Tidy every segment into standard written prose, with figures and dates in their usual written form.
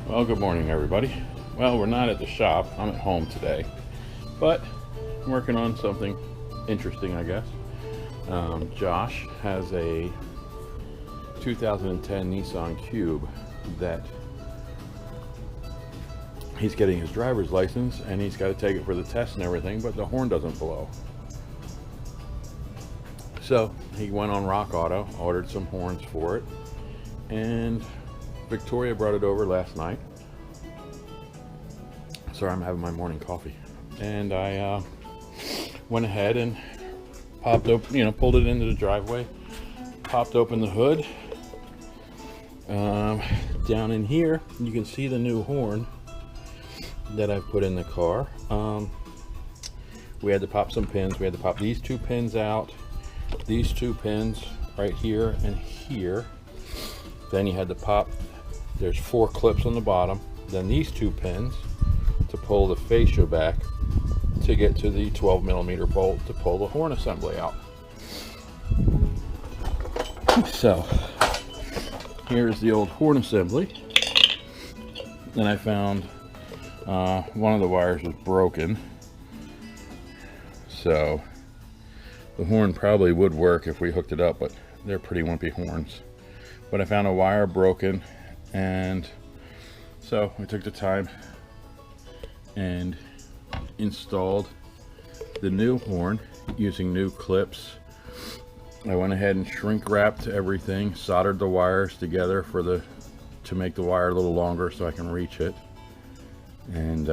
Well, good morning, everybody. Well, we're not at the shop. I'm at home today, but I'm working on something interesting, I guess. Josh has a 2010 Nissan Cube that he's getting his driver's license, and he's got to take it for the test and everything, but the horn doesn't blow. So he went on Rock Auto, ordered some horns for it, and Victoria brought it over last night. Sorry, I'm having my morning coffee. And I went ahead and popped open, pulled it into the driveway, popped open the hood. Down in here, you can see the new horn that I've put in the car. We had to pop some pins. We had to pop these two pins out, these two pins right here and here. Then you had to pop, there's 4 clips on the bottom, then these 2 pins to pull the fascia back to get to the 12mm bolt to pull the horn assembly out. So here's the old horn assembly. Then I found one of the wires was broken, so the horn probably would work if we hooked it up, but they're pretty wimpy horns. But I found a wire broken, and so we took the time and installed the new horn using new clips. I went ahead and shrink wrapped everything, soldered the wires together to make the wire a little longer so I can reach it, and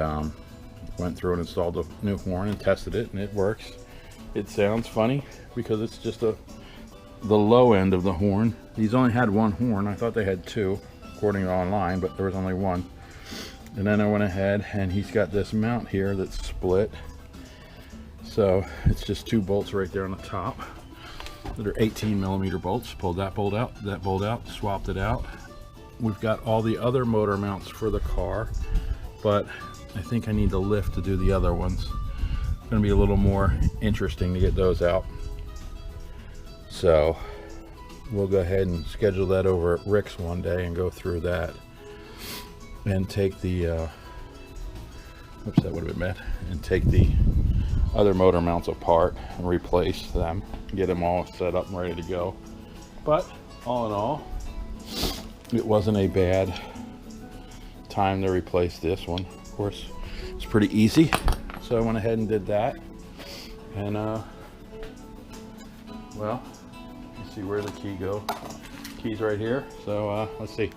went through and installed the new horn and tested it, and it works. It sounds funny because it's just the low end of the horn. These only had one horn. I thought they had 2 according to online, but there was only one. And then I went ahead and he's got this mount here that's split, so it's just 2 bolts right there on the top that are 18mm bolts. Pulled that bolt out, swapped it out. We've got all the other motor mounts for the car, but I think I need the lift to do the other ones. It's going to be a little more interesting to get those out. So we'll go ahead and schedule that over at Rick's one day and go through that and take the oops, that would have been bad, and take the other motor mounts apart and replace them, get them all set up and ready to go. But all in all, it wasn't a bad time to replace this one. Of course, it's pretty easy, so I went ahead and did that. And well, you see where the key go. Key's right here, so let's see.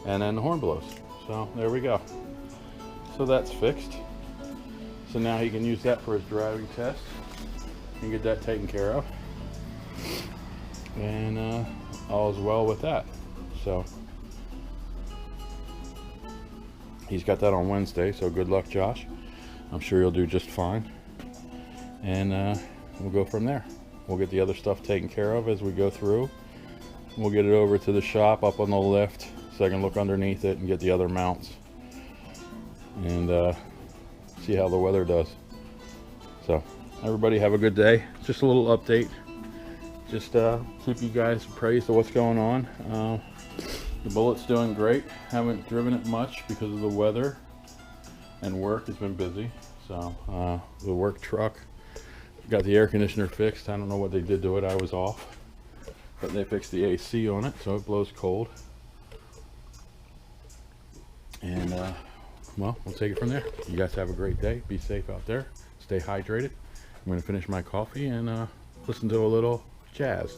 And then the horn blows. So there we go. So that's fixed. So now he can use that for his driving test and get that taken care of. And all is well with that. So he's got that on Wednesday, so good luck, Josh. I'm sure you'll do just fine. And we'll go from there. We'll get the other stuff taken care of as we go through. We'll get it over to the shop up on the lift so I can look underneath it and get the other mounts and see how the weather does. So everybody have a good day. Just a little update. Just keep you guys appraised of what's going on. The Bullett's doing great. Haven't driven it much because of the weather, and work has been busy. So the work truck got the air conditioner fixed. I don't know what they did to it. I was off, but they fixed the AC on it, so it blows cold. And well, we'll take it from there. You guys have a great day. Be safe out there. Stay hydrated. I'm going to finish my coffee and listen to a little jazz.